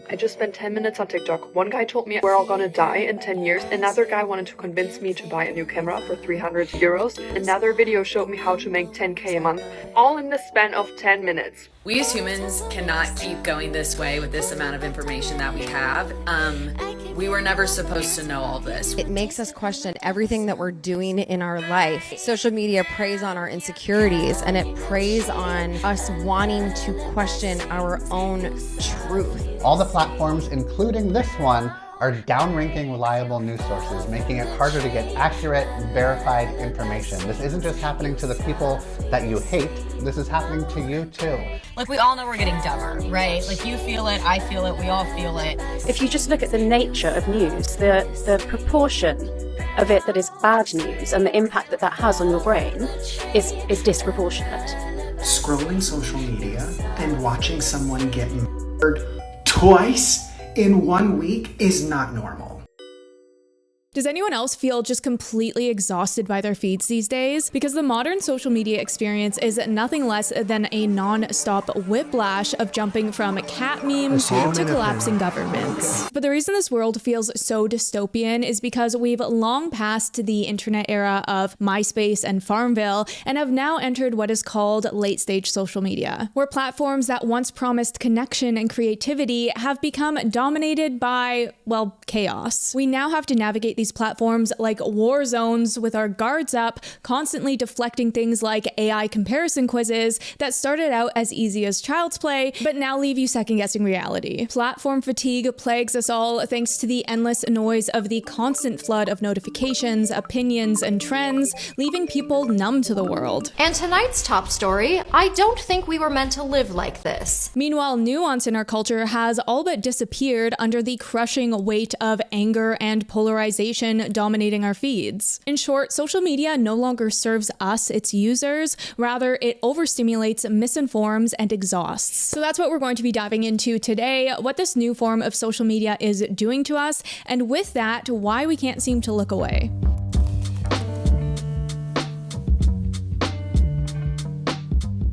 I just spent 10 minutes on TikTok. One guy told me we're all gonna die in 10 years. Another guy wanted to convince me to buy a new camera for 300 euros. Another video showed me how to make 10k a month. All in the span of 10 minutes. We as humans cannot keep going this way with this amount of information that we have. We were never supposed to know all this. It makes us question everything that we're doing in our life. Social media preys on our insecurities, and it preys on us wanting to question our own truth. All the platforms, including this one, are downranking reliable news sources, making it harder to get accurate, verified information. This isn't just happening to the people that you hate, this is happening to you too. Like, we all know we're getting dumber, right? Like, you feel it, I feel it, we all feel it. If you just look at the nature of news, the proportion of it that is bad news and the impact that that has on your brain is disproportionate. Scrolling social media and watching someone get murdered twice in 1 week is not normal. Does anyone else feel just completely exhausted by their feeds these days? Because the modern social media experience is nothing less than a non-stop whiplash of jumping from cat memes to collapsing governments. But the reason this world feels so dystopian is because we've long passed the internet era of MySpace and Farmville and have now entered what is called late-stage social media, where platforms that once promised connection and creativity have become dominated by, well, chaos. We now have to navigate these platforms like war zones with our guards up, constantly deflecting things like AI comparison quizzes that started out as easy as child's play, but now leave you second-guessing reality. Platform fatigue plagues us all thanks to the endless noise of the constant flood of notifications, opinions, and trends, leaving people numb to the world. And tonight's top story, I don't think we were meant to live like this. Meanwhile, nuance in our culture has all but disappeared under the crushing weight of anger and polarization dominating our feeds. In short, social media no longer serves us, its users, rather it overstimulates, misinforms, and exhausts. So that's what we're going to be diving into today, what this new form of social media is doing to us, and with that, why we can't seem to look away.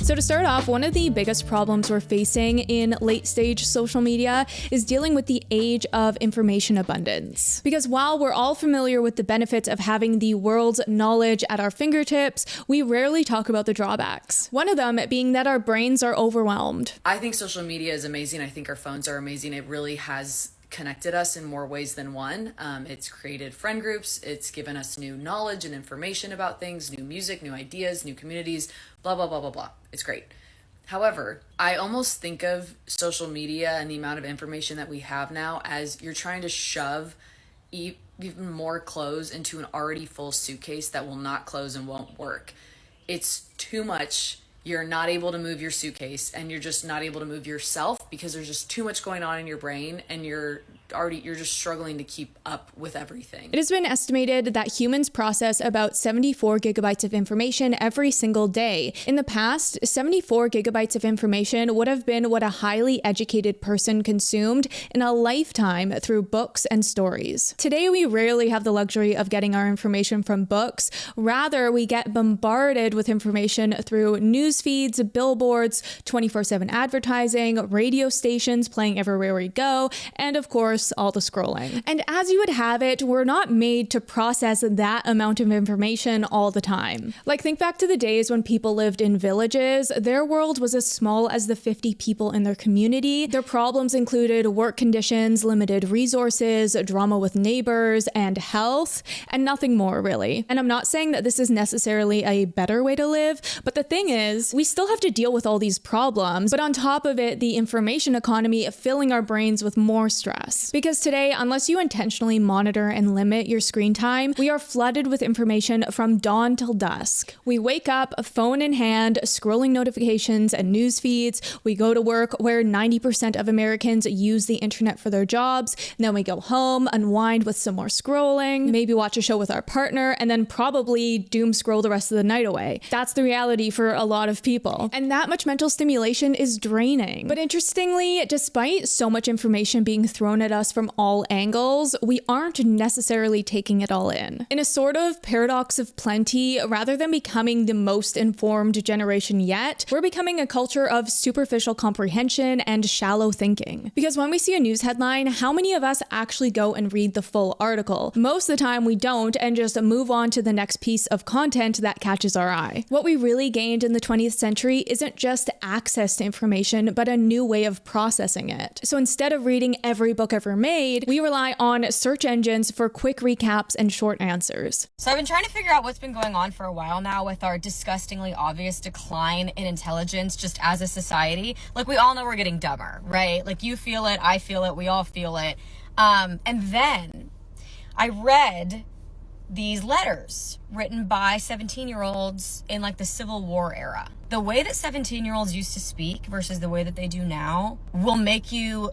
So to start off, one of the biggest problems we're facing in late-stage social media is dealing with the age of information abundance. Because while we're all familiar with the benefits of having the world's knowledge at our fingertips, we rarely talk about the drawbacks. One of them being that our brains are overwhelmed. I think social media is amazing. I think our phones are amazing. It really has connected us in more ways than one. It's created friend groups. It's given us new knowledge and information about things, new music, new ideas, new communities, blah, blah, blah, blah, blah. It's great. However, I almost think of social media and the amount of information that we have now as you're trying to shove even more clothes into an already full suitcase that will not close and won't work. It's too much. You're not able to move your suitcase, and you're just not able to move yourself because there's just too much going on in your brain, and you're just struggling to keep up with everything. It has been estimated that humans process about 74 gigabytes of information every single day. In the past, 74 gigabytes of information would have been what a highly educated person consumed in a lifetime through books and stories. Today, we rarely have the luxury of getting our information from books. Rather, we get bombarded with information through news feeds, billboards, 24/7 advertising, radio stations playing everywhere we go, and of course, all the scrolling. And as you would have it, we're not made to process that amount of information all the time. Like, think back to the days when people lived in villages. Their world was as small as the 50 people in their community. Their problems included work conditions, limited resources, drama with neighbors, and health, and nothing more really. And I'm not saying that this is necessarily a better way to live, but the thing is, we still have to deal with all these problems, but on top of it, the information economy filling our brains with more stress. Because today, unless you intentionally monitor and limit your screen time, we are flooded with information from dawn till dusk. We wake up, phone in hand, scrolling notifications and news feeds. We go to work where 90% of Americans use the internet for their jobs. And then we go home, unwind with some more scrolling, maybe watch a show with our partner, and then probably doom scroll the rest of the night away. That's the reality for a lot of people. And that much mental stimulation is draining. But interestingly, despite so much information being thrown at at us from all angles, we aren't necessarily taking it all in. In a sort of paradox of plenty, rather than becoming the most informed generation yet, we're becoming a culture of superficial comprehension and shallow thinking. Because when we see a news headline, how many of us actually go and read the full article? Most of the time we don't, and just move on to the next piece of content that catches our eye. What we really gained in the 20th century isn't just access to information, but a new way of processing it. So instead of reading every book ever made, we rely on search engines for quick recaps and short answers. So I've been trying to figure out what's been going on for a while now with our disgustingly obvious decline in intelligence just as a society. Like, we all know we're getting dumber, right? Like, you feel it, I feel it, we all feel it. And then I read these letters written by 17-year-olds in like the Civil War era. The way that 17-year-olds used to speak versus the way that they do now will make you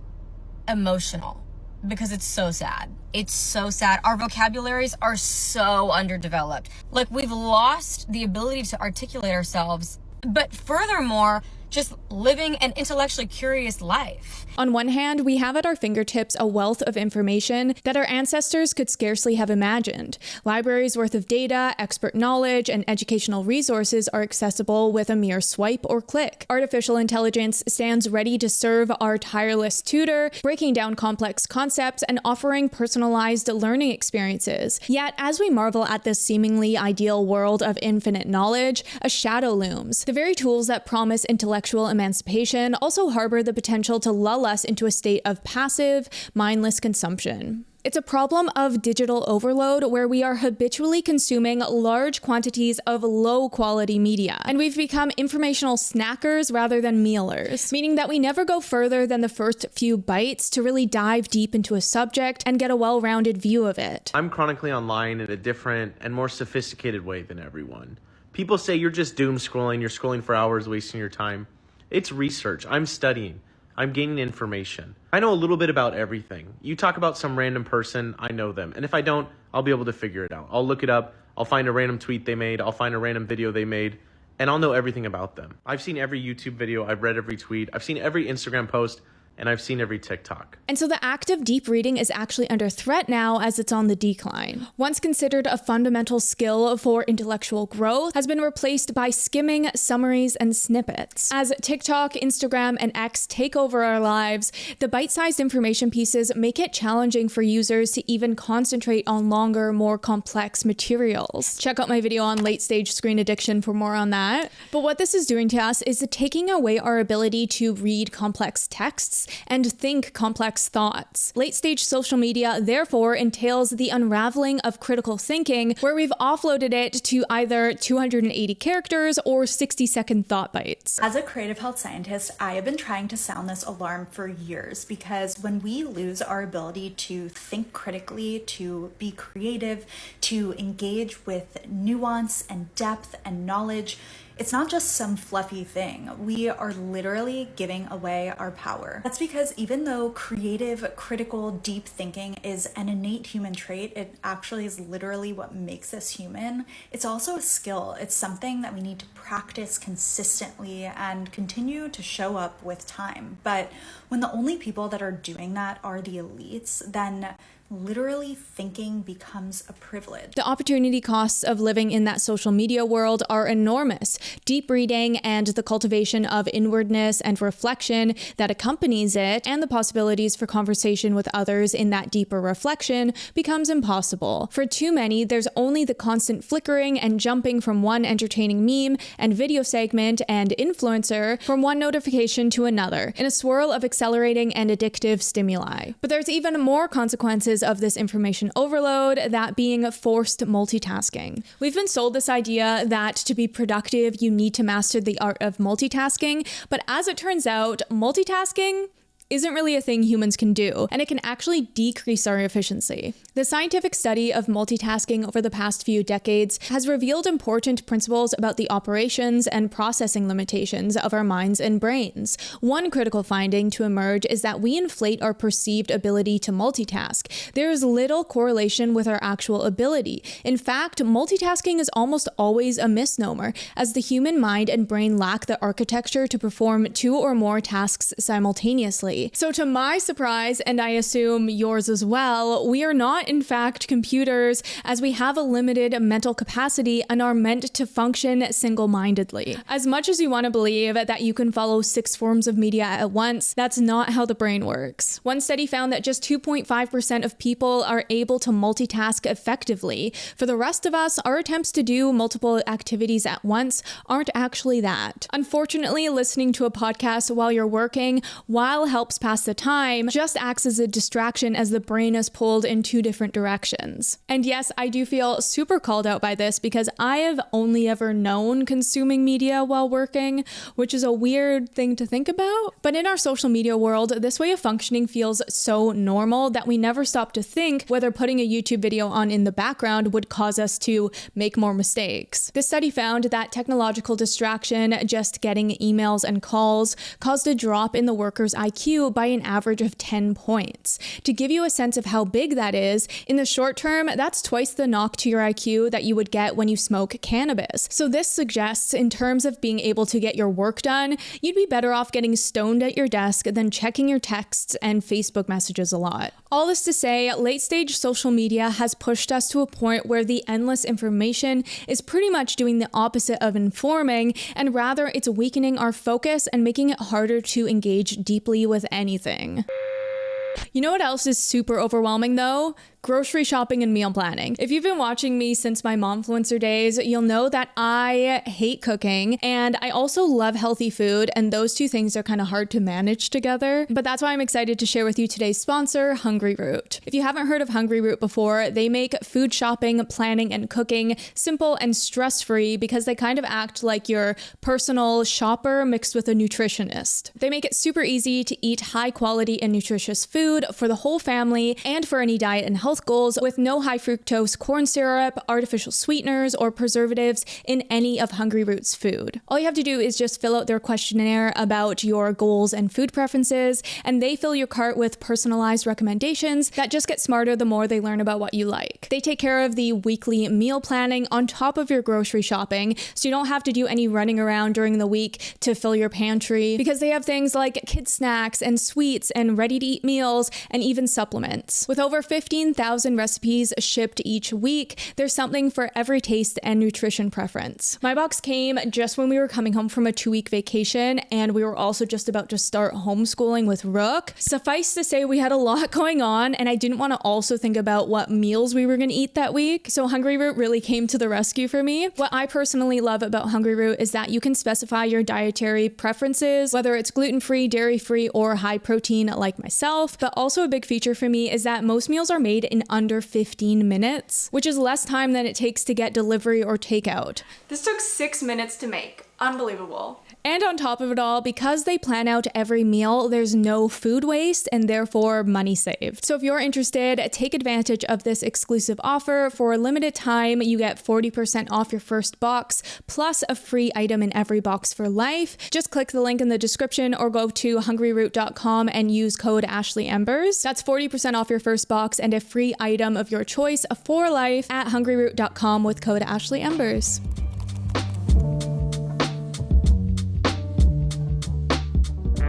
emotional because it's so sad. It's so sad. Our vocabularies are so underdeveloped. Like, we've lost the ability to articulate ourselves, but furthermore, just living an intellectually curious life. On one hand, we have at our fingertips a wealth of information that our ancestors could scarcely have imagined. Libraries worth of data, expert knowledge, and educational resources are accessible with a mere swipe or click. Artificial intelligence stands ready to serve our tireless tutor, breaking down complex concepts and offering personalized learning experiences. Yet, as we marvel at this seemingly ideal world of infinite knowledge, a shadow looms. The very tools that promise intellectual emancipation also harbor the potential to lull us into a state of passive, mindless consumption. It's a problem of digital overload where we are habitually consuming large quantities of low-quality media, and we've become informational snackers rather than mealers, meaning that we never go further than the first few bites to really dive deep into a subject and get a well-rounded view of it. I'm chronically online in a different and more sophisticated way than everyone. People say you're just doom scrolling, you're scrolling for hours, wasting your time. It's research. I'm studying. I'm gaining information. I know a little bit about everything. You talk about some random person, I know them. And if I don't, I'll be able to figure it out. I'll look it up. I'll find a random tweet they made. I'll find a random video they made. And I'll know everything about them. I've seen every YouTube video. I've read every tweet. I've seen every Instagram post. And I've seen every TikTok. And so the act of deep reading is actually under threat now as it's on the decline. Once considered a fundamental skill for intellectual growth, has been replaced by skimming, summaries, and snippets. As TikTok, Instagram, and X take over our lives, the bite-sized information pieces make it challenging for users to even concentrate on longer, more complex materials. Check out my video on late-stage screen addiction for more on that. But what this is doing to us is taking away our ability to read complex texts and think complex thoughts. Late-stage social media, therefore, entails the unraveling of critical thinking, where we've offloaded it to either 280 characters or 60-second thought bites. As a creative health scientist, I have been trying to sound this alarm for years, because when we lose our ability to think critically, to be creative, to engage with nuance and depth and knowledge, it's not just some fluffy thing. We are literally giving away our power. That's because even though creative, critical, deep thinking is an innate human trait, it actually is literally what makes us human. It's also a skill. It's something that we need to practice consistently and continue to show up with time. But when the only people that are doing that are the elites, then literally thinking becomes a privilege. The opportunity costs of living in that social media world are enormous. Deep reading and the cultivation of inwardness and reflection that accompanies it, and the possibilities for conversation with others in that deeper reflection, becomes impossible. For too many, there's only the constant flickering and jumping from one entertaining meme and video segment and influencer from one notification to another, in a swirl of accelerating and addictive stimuli. But there's even more consequences of this information overload, that being forced multitasking. We've been sold this idea that to be productive, you need to master the art of multitasking, but as it turns out, multitasking isn't really a thing humans can do, and it can actually decrease our efficiency. The scientific study of multitasking over the past few decades has revealed important principles about the operations and processing limitations of our minds and brains. One critical finding to emerge is that we inflate our perceived ability to multitask. There is little correlation with our actual ability. In fact, multitasking is almost always a misnomer, as the human mind and brain lack the architecture to perform two or more tasks simultaneously. effectively. So to my surprise, and I assume yours as well, we are not in fact computers, as we have a limited mental capacity and are meant to function single-mindedly. As much as you want to believe that you can follow 6 forms of media at once, that's not how the brain works. One study found that just 2.5% of people are able to multitask effectively. For the rest of us, our attempts to do multiple activities at once aren't actually that. Unfortunately, listening to a podcast while you're working, while helps pass the time, just acts as a distraction as the brain is pulled in 2 different directions. And yes, I do feel super called out by this because I have only ever known consuming media while working, which is a weird thing to think about. But in our social media world, this way of functioning feels so normal that we never stop to think whether putting a YouTube video on in the background would cause us to make more mistakes. This study found that technological distraction, just getting emails and calls, caused a drop in the worker's IQ by an average of 10 points. To give you a sense of how big that is, in the short term, that's twice the knock to your IQ that you would get when you smoke cannabis. So this suggests, in terms of being able to get your work done, you'd be better off getting stoned at your desk than checking your texts and Facebook messages a lot. All this to say, late-stage social media has pushed us to a point where the endless information is pretty much doing the opposite of informing, and rather it's weakening our focus and making it harder to engage deeply with anything. You know what else is super overwhelming though? Grocery shopping and meal planning. If you've been watching me since my momfluencer days, you'll know that I hate cooking and I also love healthy food, and those 2 things are kind of hard to manage together. But that's why I'm excited to share with you today's sponsor, hungryroot. If you haven't heard of hungryroot before, they make food shopping, planning, and cooking simple and stress-free because they kind of act like your personal shopper mixed with a nutritionist. They make it super easy to eat high quality and nutritious food for the whole family and for any diet and health goals, with no high fructose corn syrup, artificial sweeteners, or preservatives in any of hungryroot's food. All you have to do is just fill out their questionnaire about your goals and food preferences, and they fill your cart with personalized recommendations that just get smarter the more they learn about what you like. They take care of the weekly meal planning on top of your grocery shopping, so you don't have to do any running around during the week to fill your pantry, because they have things like kids snacks and sweets and ready-to-eat meals and even supplements. With over 15,000 recipes shipped each week, there's something for every taste and nutrition preference. My box came just when we were coming home from a 2-week vacation, and we were also just about to start homeschooling with Rook. Suffice to say, we had a lot going on, and I didn't want to also think about what meals we were going to eat that week, so hungryroot really came to the rescue for me. What I personally love about hungryroot is that you can specify your dietary preferences, whether it's gluten-free, dairy-free, or high protein like myself. But also a big feature for me is that most meals are made in under 15 minutes, which is less time than it takes to get delivery or takeout. This took 6 minutes to make. Unbelievable. And on top of it all, because they plan out every meal, there's no food waste and therefore money saved. So if you're interested, take advantage of this exclusive offer. For a limited time, you get 40% off your first box, plus a free item in every box for life. Just click the link in the description or go to hungryroot.com and use code AshleyEmbers. That's 40% off your first box and a free item of your choice for life at hungryroot.com with code AshleyEmbers.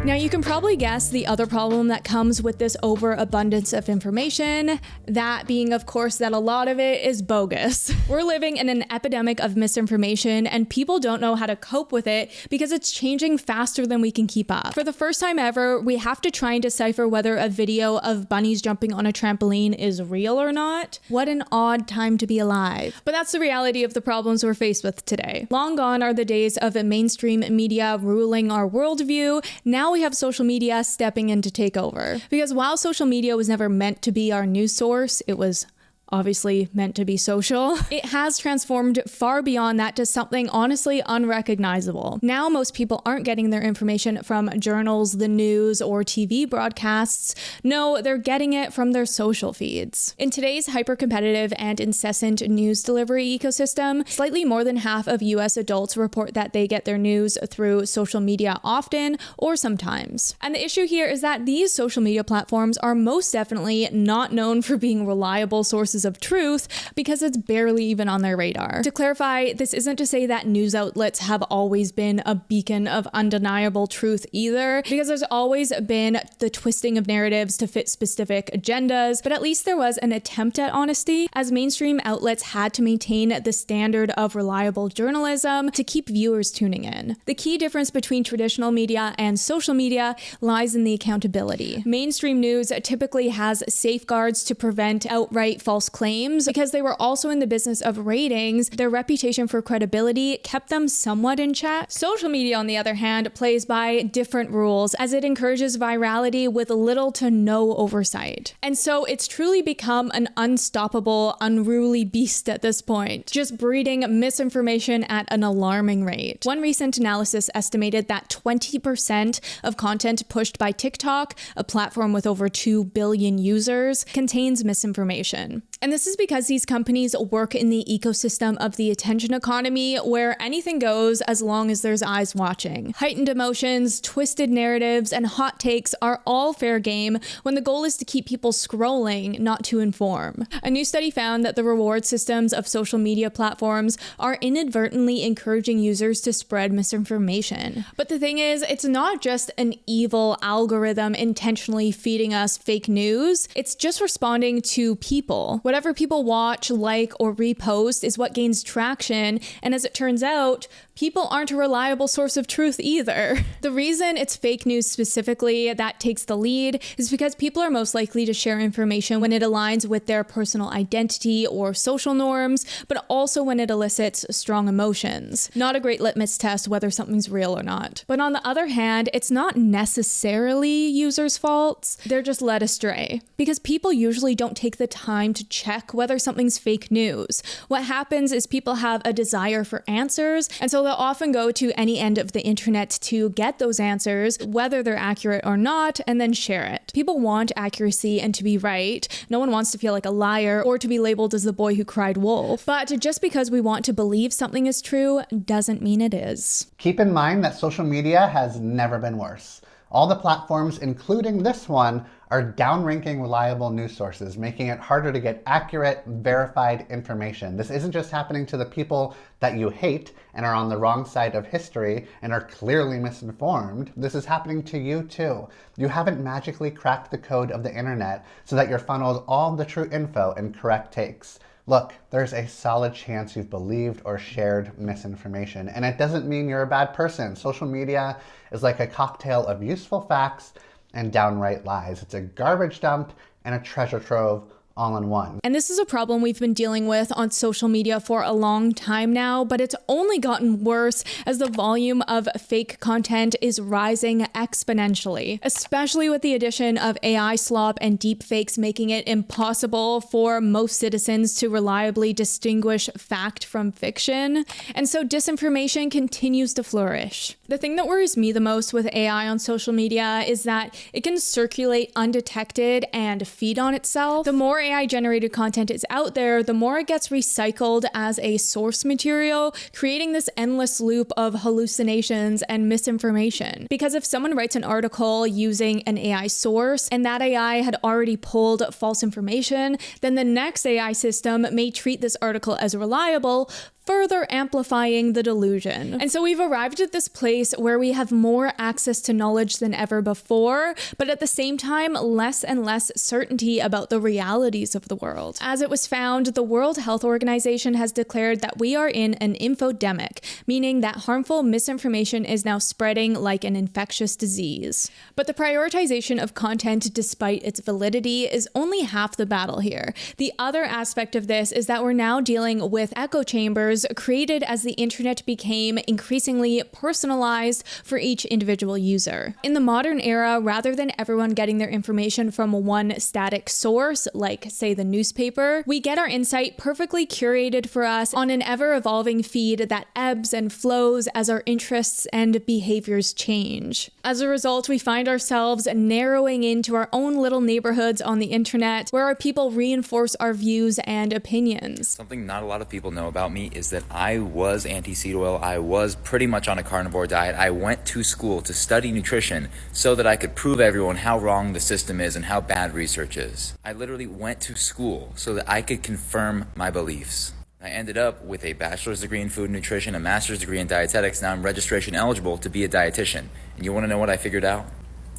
Now, you can probably guess the other problem that comes with this overabundance of information, that being, of course, that a lot of it is bogus. We're living in an epidemic of misinformation, and people don't know how to cope with it because it's changing faster than we can keep up. For the first time ever, we have to try and decipher whether a video of bunnies jumping on a trampoline is real or not. What an odd time to be alive. But that's the reality of the problems we're faced with today. Long gone are the days of mainstream media ruling our worldview. Now we have social media stepping in to take over. Because while social media was never meant to be our news source, it was obviously meant to be social, it has transformed far beyond that to something honestly unrecognizable. Now most people aren't getting their information from journals, the news, or TV broadcasts. No, they're getting it from their social feeds. In today's hyper-competitive and incessant news delivery ecosystem, slightly more than half of US adults report that they get their news through social media often or sometimes. And the issue here is that these social media platforms are most definitely not known for being reliable sources sources of truth because it's barely even on their radar. To clarify, this isn't to say that news outlets have always been a beacon of undeniable truth either, because there's always been the twisting of narratives to fit specific agendas, but at least there was an attempt at honesty, as mainstream outlets had to maintain the standard of reliable journalism to keep viewers tuning in. The key difference between traditional media and social media lies in the accountability. Mainstream news typically has safeguards to prevent outright false claims. Because they were also in the business of ratings, their reputation for credibility kept them somewhat in check. Social media, on the other hand, plays by different rules, as it encourages virality with little to no oversight. And so it's truly become an unstoppable, unruly beast at this point, just breeding misinformation at an alarming rate. One recent analysis estimated that 20% of content pushed by TikTok, a platform with over 2 billion users, contains misinformation. And this is because these companies work in the ecosystem of the attention economy, where anything goes as long as there's eyes watching. Heightened emotions, twisted narratives, and hot takes are all fair game when the goal is to keep people scrolling, not to inform. A new study found that the reward systems of social media platforms are inadvertently encouraging users to spread misinformation. But the thing is, it's not just an evil algorithm intentionally feeding us fake news. It's just responding to people. Whatever people watch, like, or repost is what gains traction, and as it turns out, people aren't a reliable source of truth either. The reason it's fake news specifically that takes the lead is because people are most likely to share information when it aligns with their personal identity or social norms, but also when it elicits strong emotions. Not a great litmus test whether something's real or not. But on the other hand, it's not necessarily users' faults. They're just led astray. Because people usually don't take the time to check whether something's fake news. What happens is people have a desire for answers, and so they'll often go to any end of the internet to get those answers, whether they're accurate or not, and then share it. People want accuracy and to be right. No one wants to feel like a liar or to be labeled as the boy who cried wolf. But just because we want to believe something is true doesn't mean it is. Keep in mind that social media has never been worse. All the platforms, including this one, are downranking reliable news sources, making it harder to get accurate, verified information. This isn't just happening to the people that you hate and are on the wrong side of history and are clearly misinformed. This is happening to you too. You haven't magically cracked the code of the internet so that you're funneled all the true info and correct takes. Look, there's a solid chance you've believed or shared misinformation, and it doesn't mean you're a bad person. Social media is like a cocktail of useful facts and downright lies. It's a garbage dump and a treasure trove all in one. And this is a problem we've been dealing with on social media for a long time now, but it's only gotten worse as the volume of fake content is rising exponentially, especially with the addition of AI slop and deepfakes, making it impossible for most citizens to reliably distinguish fact from fiction. And so disinformation continues to flourish. The thing that worries me the most with AI on social media is that it can circulate undetected and feed on itself. The more AI-generated content is out there, the more it gets recycled as a source material, creating this endless loop of hallucinations and misinformation. Because if someone writes an article using an AI source and that AI had already pulled false information, then the next AI system may treat this article as reliable, further amplifying the delusion. And so we've arrived at this place where we have more access to knowledge than ever before, but at the same time, less and less certainty about the realities of the world. As it was found, the World Health Organization has declared that we are in an infodemic, meaning that harmful misinformation is now spreading like an infectious disease. But the prioritization of content, despite its validity, is only half the battle here. The other aspect of this is that we're now dealing with echo chambers created as the internet became increasingly personalized for each individual user. In the modern era, rather than everyone getting their information from one static source, like say the newspaper, we get our insight perfectly curated for us on an ever-evolving feed that ebbs and flows as our interests and behaviors change. As a result, we find ourselves narrowing into our own little neighborhoods on the internet where our people reinforce our views and opinions. Something not a lot of people know about me is that I was anti-seed oil. I was pretty much on a carnivore diet. I went to school to study nutrition so that I could prove everyone how wrong the system is and how bad research is. I literally went to school so that I could confirm my beliefs. I ended up with a bachelor's degree in food and nutrition, a master's degree in dietetics. Now I'm registration eligible to be a dietitian. And you want to know what I figured out?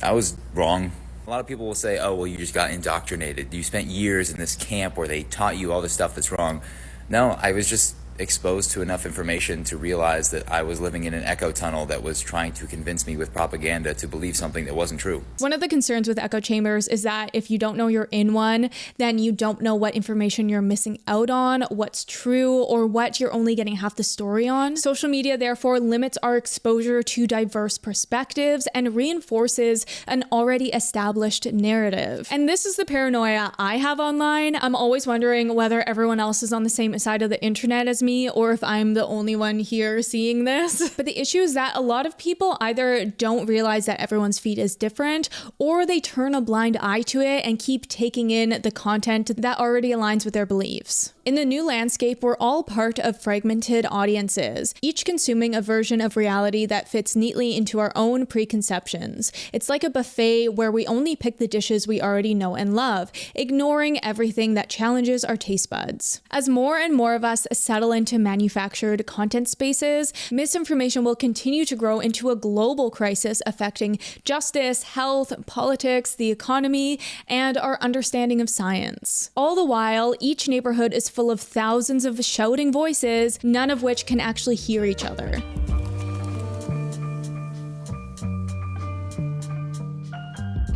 I was wrong. A lot of people will say, oh, well, you just got indoctrinated. You spent years in this camp where they taught you all this stuff that's wrong. No, I was just exposed to enough information to realize that I was living in an echo tunnel that was trying to convince me with propaganda to believe something that wasn't true. One of the concerns with echo chambers is that if you don't know you're in one, then you don't know what information you're missing out on, what's true, or what you're only getting half the story on. Social media, therefore, limits our exposure to diverse perspectives and reinforces an already established narrative. And this is the paranoia I have online. I'm always wondering whether everyone else is on the same side of the internet as me, or if I'm the only one here seeing this. But the issue is that a lot of people either don't realize that everyone's feed is different, or they turn a blind eye to it and keep taking in the content that already aligns with their beliefs. In the new landscape, we're all part of fragmented audiences, each consuming a version of reality that fits neatly into our own preconceptions. It's like a buffet where we only pick the dishes we already know and love, ignoring everything that challenges our taste buds. As more and more of us settle into manufactured content spaces, misinformation will continue to grow into a global crisis affecting justice, health, politics, the economy, and our understanding of science. All the while, each neighborhood is full of thousands of shouting voices, none of which can actually hear each other.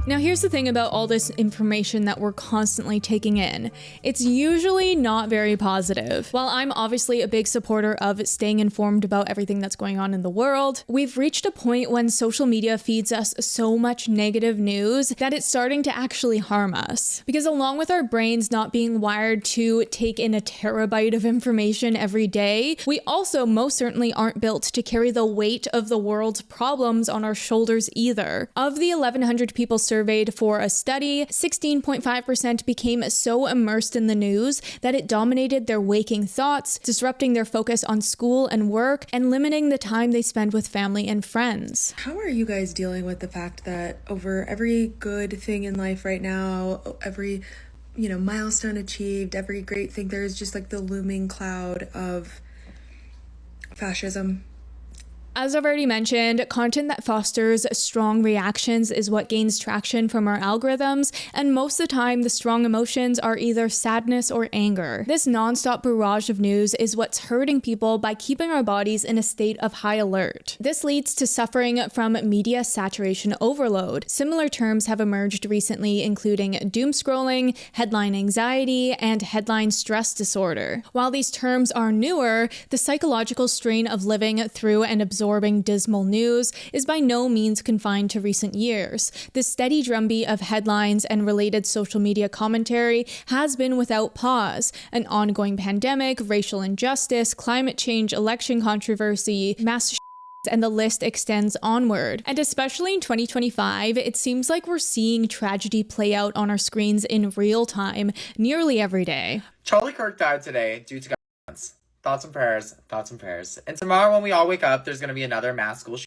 Now, here's the thing about all this information that we're constantly taking in. It's usually not very positive. While I'm obviously a big supporter of staying informed about everything that's going on in the world, we've reached a point when social media feeds us so much negative news that it's starting to actually harm us. Because along with our brains not being wired to take in a terabyte of information every day, we also most certainly aren't built to carry the weight of the world's problems on our shoulders either. Of the 1,100 people surveyed for a study, 16.5% became so immersed in the news that it dominated their waking thoughts, disrupting their focus on school and work, and limiting the time they spend with family and friends. How are you guys dealing with the fact that over every good thing in life right now, every milestone achieved, every great thing, there is just like the looming cloud of fascism? As I've already mentioned, content that fosters strong reactions is what gains traction from our algorithms, and most of the time the strong emotions are either sadness or anger. This nonstop barrage of news is what's hurting people by keeping our bodies in a state of high alert. This leads to suffering from media saturation overload. Similar terms have emerged recently, including doom scrolling, headline anxiety, and headline stress disorder. While these terms are newer, the psychological strain of living through and absorbing dismal news is by no means confined to recent years. The steady drumbeat of headlines and related social media commentary has been without pause. An ongoing pandemic, racial injustice, climate change, election controversy, mass and the list extends onward. And especially in 2025, it seems like we're seeing tragedy play out on our screens in real time nearly every day. Charlie Kirk died today due to violence. Thoughts and prayers, thoughts and prayers. And tomorrow when we all wake up, there's going to be another mass school shooting.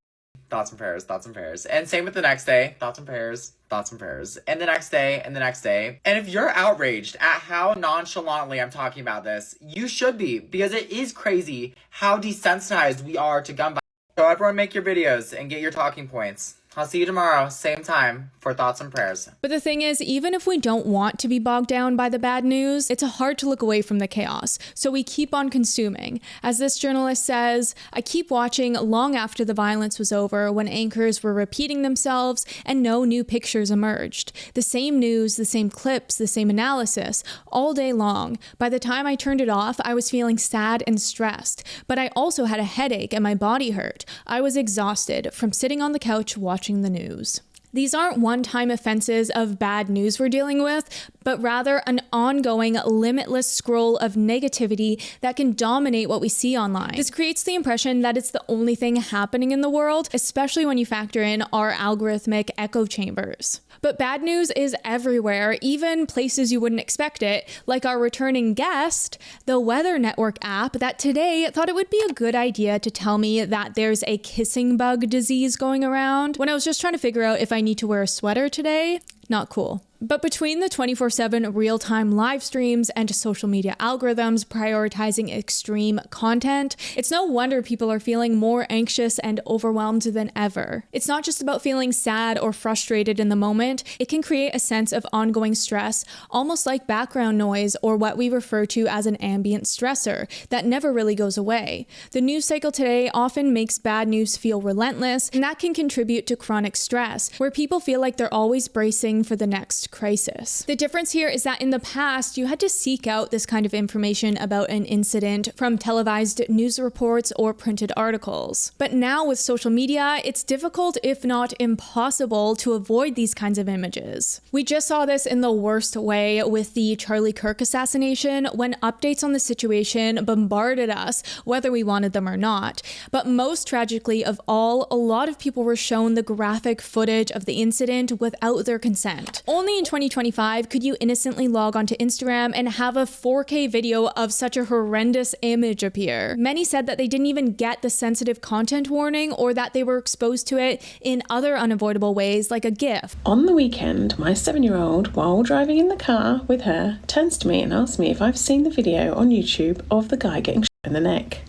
Thoughts and prayers, thoughts and prayers. And same with the next day, thoughts and prayers, thoughts and prayers. And the next day, and the next day. And if you're outraged at how nonchalantly I'm talking about this, you should be, because it is crazy how desensitized we are to gun violence. So everyone make your videos and get your talking points. I'll see you tomorrow, same time, for thoughts and prayers. But the thing is, even if we don't want to be bogged down by the bad news, it's hard to look away from the chaos. So we keep on consuming. As this journalist says, I keep watching long after the violence was over, when anchors were repeating themselves and no new pictures emerged. The same news, the same clips, the same analysis, all day long. By the time I turned it off, I was feeling sad and stressed. But I also had a headache and my body hurt. I was exhausted from sitting on the couch watching the news. These aren't one-time offenses of bad news we're dealing with, but rather an ongoing, limitless scroll of negativity that can dominate what we see online. This creates the impression that it's the only thing happening in the world, especially when you factor in our algorithmic echo chambers. But bad news is everywhere, even places you wouldn't expect it, like our returning guest, the Weather Network app, that today thought it would be a good idea to tell me that there's a kissing bug disease going around when I was just trying to figure out if I need to wear a sweater today. Not cool. But between the 24/7 real-time live streams and social media algorithms prioritizing extreme content, it's no wonder people are feeling more anxious and overwhelmed than ever. It's not just about feeling sad or frustrated in the moment. It can create a sense of ongoing stress, almost like background noise or what we refer to as an ambient stressor that never really goes away. The news cycle today often makes bad news feel relentless, and that can contribute to chronic stress, where people feel like they're always bracing for the next crisis. The difference here is that in the past, you had to seek out this kind of information about an incident from televised news reports or printed articles. But now with social media, it's difficult, if not impossible, to avoid these kinds of images. We just saw this in the worst way with the Charlie Kirk assassination, when updates on the situation bombarded us, whether we wanted them or not. But most tragically of all, a lot of people were shown the graphic footage of the incident without their consent. Only in 2025 could you innocently log onto Instagram and have a 4K video of such a horrendous image appear. Many said that they didn't even get the sensitive content warning, or that they were exposed to it in other unavoidable ways, like a GIF. On the weekend, my 7-year-old, while driving in the car with her, turns to me and asks me if I've seen the video on YouTube of the guy getting shot in the neck.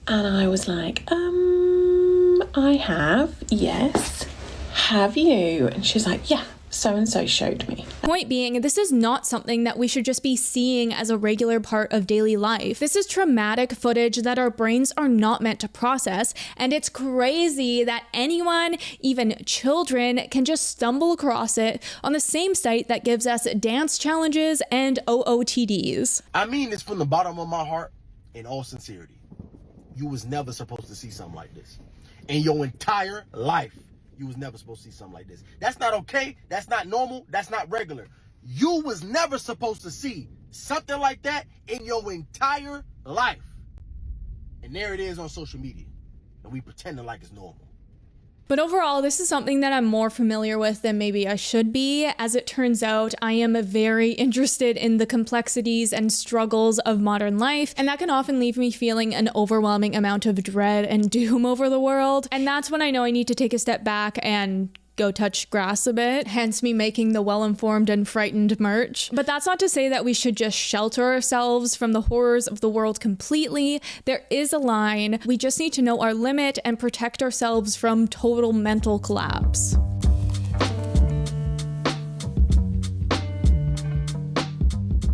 And I was like, I have, yes. Have you? And she's like, yeah, so-and-so showed me. Point being, this is not something that we should just be seeing as a regular part of daily life. This is traumatic footage that our brains are not meant to process, and it's crazy that anyone, even children, can just stumble across it on the same site that gives us dance challenges and OOTDs. I mean this from the bottom of my heart, in all sincerity. You was never supposed to see something like this. In your entire life. You was never supposed to see something like this. That's not okay. That's not normal. That's not regular. You was never supposed to see something like that in your entire life. And there it is on social media. And we pretending like it's normal. But overall, this is something that I'm more familiar with than maybe I should be. As it turns out, I am very interested in the complexities and struggles of modern life, and that can often leave me feeling an overwhelming amount of dread and doom over the world. And that's when I know I need to take a step back and go touch grass a bit, hence me making the well-informed and frightened merch. But that's not to say that we should just shelter ourselves from the horrors of the world completely. There is a line. We just need to know our limit and protect ourselves from total mental collapse.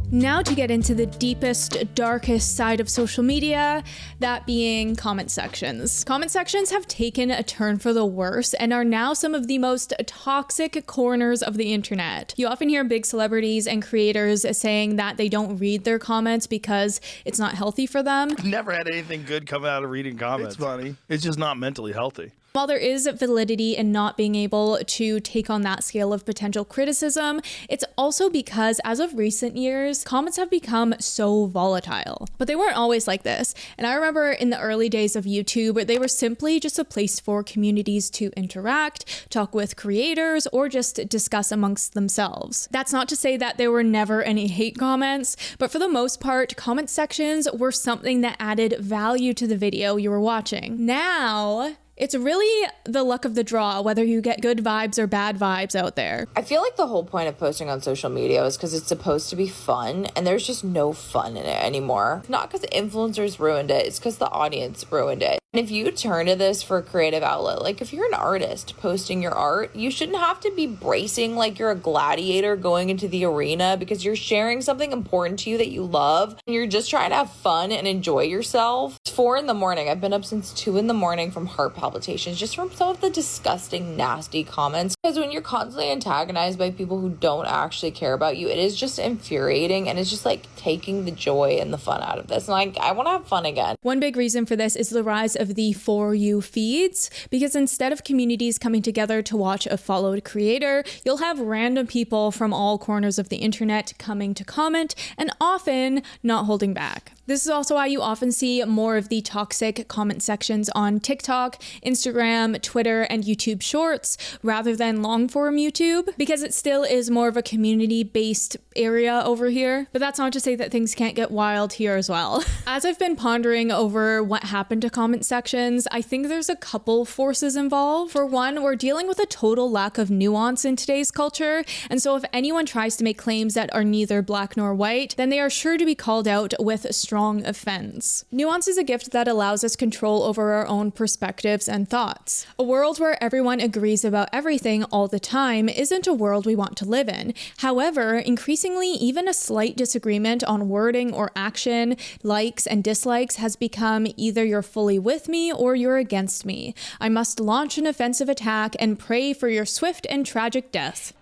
Now to get into the deepest, darkest side of social media, that being comment sections. Comment sections have taken a turn for the worse and are now some of the most toxic corners of the internet. You often hear big celebrities and creators saying that they don't read their comments because it's not healthy for them. Never had anything good come out of reading comments. It's funny. It's just not mentally healthy. While there is validity in not being able to take on that scale of potential criticism, it's also because as of recent years, comments have become so volatile. But they weren't always like this. And I remember in the early days of YouTube, they were simply just a place for communities to interact, talk with creators, or just discuss amongst themselves. That's not to say that there were never any hate comments, but for the most part, comment sections were something that added value to the video you were watching. Now, it's really the luck of the draw, whether you get good vibes or bad vibes out there. I feel like the whole point of posting on social media is because it's supposed to be fun, and there's just no fun in it anymore. Not because influencers ruined it, it's because the audience ruined it. And if you turn to this for a creative outlet, like if you're an artist posting your art, you shouldn't have to be bracing like you're a gladiator going into the arena because you're sharing something important to you that you love, and you're just trying to have fun and enjoy yourself. It's 4 a.m. I've been up since 2 a.m. from heart palpitations, just from some of the disgusting, nasty comments. Because when you're constantly antagonized by people who don't actually care about you, it is just infuriating, and it's just like taking the joy and the fun out of this. And like, I want to have fun again. One big reason for this is the rise of the For You feeds, because instead of communities coming together to watch a followed creator, you'll have random people from all corners of the internet coming to comment, and often not holding back. This is also why you often see more of the toxic comment sections on TikTok, Instagram, Twitter, and YouTube Shorts rather than long form YouTube, because it still is more of a community-based area over here. But that's not to say that things can't get wild here as well. As I've been pondering over what happened to comment sections, I think there's a couple forces involved. For one, we're dealing with a total lack of nuance in today's culture, and so if anyone tries to make claims that are neither black nor white, then they are sure to be called out with strong offense. Nuance is a gift that allows us control over our own perspectives and thoughts. A world where everyone agrees about everything all the time isn't a world we want to live in. However, increasingly, even a slight disagreement on wording or action, likes and dislikes has become either you're fully with me or you're against me. I must launch an offensive attack and pray for your swift and tragic death.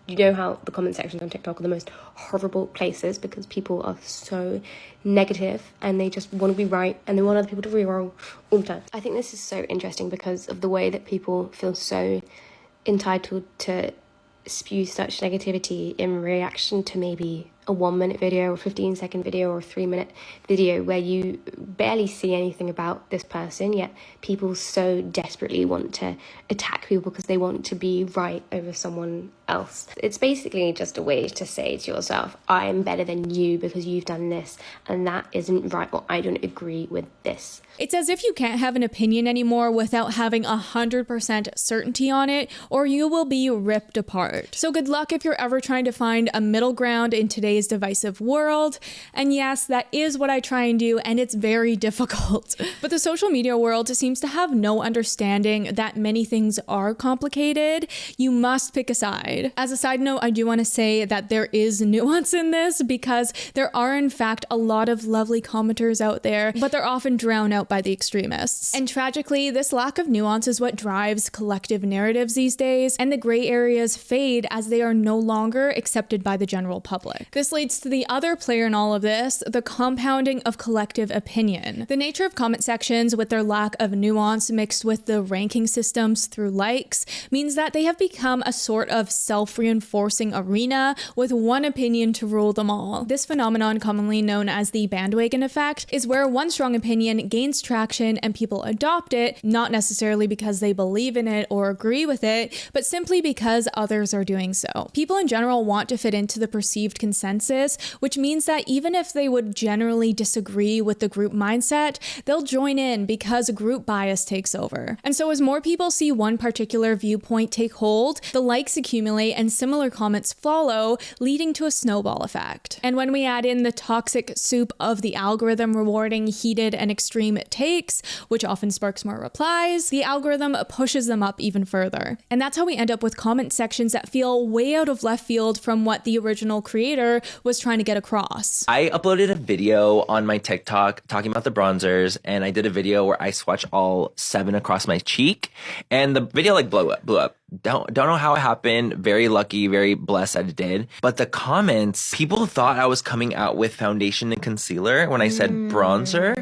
You know how the comment sections on TikTok are the most horrible places because people are so negative and they just want to be right and they want other people to be wrong all the time. I think this is so interesting because of the way that people feel so entitled to spew such negativity in reaction to maybe a 1-minute video or 15-second video or a 3-minute video where you barely see anything about this person, yet people so desperately want to attack people because they want to be right over someone else. It's basically just a way to say to yourself, I am better than you because you've done this and that isn't right, or I don't agree with this. It's as if you can't have an opinion anymore without having 100% certainty on it, or you will be ripped apart. So good luck if you're ever trying to find a middle ground in today's divisive world. And yes, that is what I try and do, and it's very difficult. But the social media world seems to have no understanding that many things are complicated. You must pick a side. As a side note, I do want to say that there is nuance in this because there are in fact a lot of lovely commenters out there, but they're often drowned out by the extremists. And tragically, this lack of nuance is what drives collective narratives these days, and the gray areas fade as they are no longer accepted by the general public. This leads to the other player in all of this, the compounding of collective opinion. The nature of comment sections with their lack of nuance mixed with the ranking systems through likes means that they have become a sort of self-reinforcing arena with one opinion to rule them all. This phenomenon, commonly known as the bandwagon effect, is where one strong opinion gains traction and people adopt it, not necessarily because they believe in it or agree with it, but simply because others are doing so. People in general want to fit into the perceived consensus, which means that even if they would generally disagree with the group mindset, they'll join in because group bias takes over. And so as more people see one particular viewpoint take hold, the likes accumulate and similar comments follow, leading to a snowball effect. And when we add in the toxic soup of the algorithm rewarding heated and extreme takes, which often sparks more replies, the algorithm pushes them up even further. And that's how we end up with comment sections that feel way out of left field from what the original creator was trying to get across. I uploaded a video on my TikTok talking about the bronzers, and I did a video where I swatched all 7 across my cheek, and the video like blew up. Don't know how it happened. Very lucky, very blessed that it did. But the comments, people thought I was coming out with foundation and concealer when I said bronzer,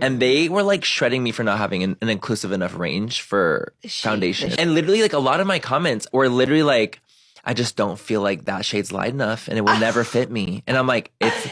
and they were like shredding me for not having an inclusive enough range for foundation. And literally like a lot of my comments were literally like, I just don't feel like that shade's light enough and it will never fit me. And I'm like, it's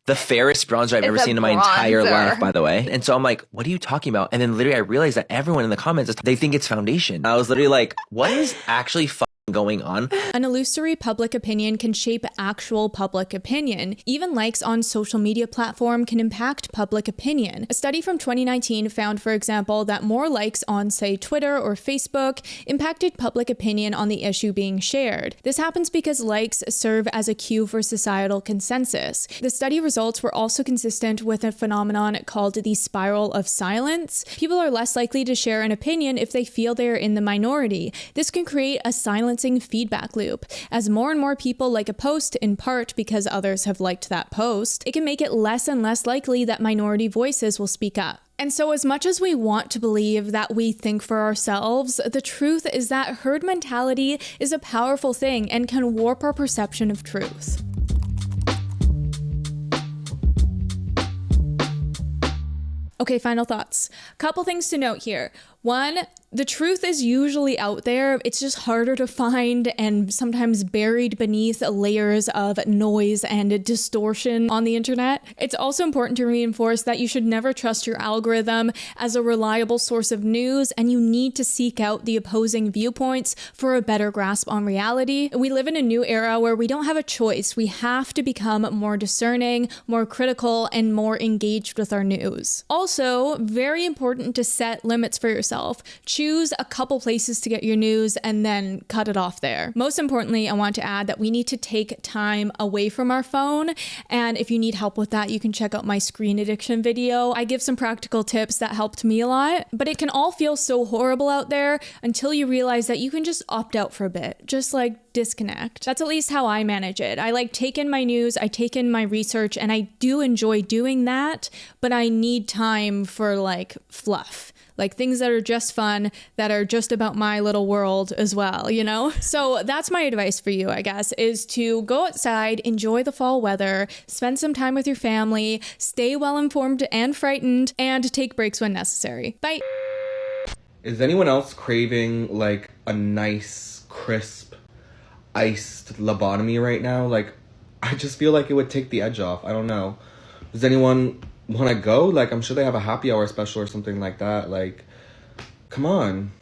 the fairest bronzer I've ever seen in my entire life, by the way. And so I'm like, what are you talking about? And then literally I realized that everyone in the comments, they think it's foundation. I was literally like, what is actually going on? An illusory public opinion can shape actual public opinion. Even likes on social media platform can impact public opinion. A study from 2019 found, for example, that more likes on, say, Twitter or Facebook impacted public opinion on the issue being shared. This happens because likes serve as a cue for societal consensus. The study results were also consistent with a phenomenon called the spiral of silence. People are less likely to share an opinion if they feel they are in the minority. This can create a silence feedback loop. As more and more people like a post, in part because others have liked that post, it can make it less and less likely that minority voices will speak up. And so as much as we want to believe that we think for ourselves, the truth is that herd mentality is a powerful thing and can warp our perception of truth. Okay, final thoughts. Couple things to note here. One, the truth is usually out there. It's just harder to find and sometimes buried beneath layers of noise and distortion on the internet. It's also important to reinforce that you should never trust your algorithm as a reliable source of news, and you need to seek out the opposing viewpoints for a better grasp on reality. We live in a new era where we don't have a choice. We have to become more discerning, more critical, and more engaged with our news. Also, very important to set limits for yourself. Choose a couple places to get your news and then cut it off there. Most importantly, I want to add that we need to take time away from our phone. And if you need help with that, you can check out my screen addiction video. I give some practical tips that helped me a lot, but it can all feel so horrible out there until you realize that you can just opt out for a bit, just like disconnect. That's at least how I manage it. I like take in my news, I take in my research, and I do enjoy doing that, but I need time for like fluff. Like things that are just fun, that are just about my little world as well, you know? So that's my advice for you, I guess, is to go outside, enjoy the fall weather, spend some time with your family, stay well informed and frightened, and take breaks when necessary. Bye. Is anyone else craving like a nice, crisp, iced lobotomy right now? Like, I just feel like it would take the edge off. I don't know. Does anyone want to go? Like, I'm sure they have a happy hour special or something like that. Like, come on.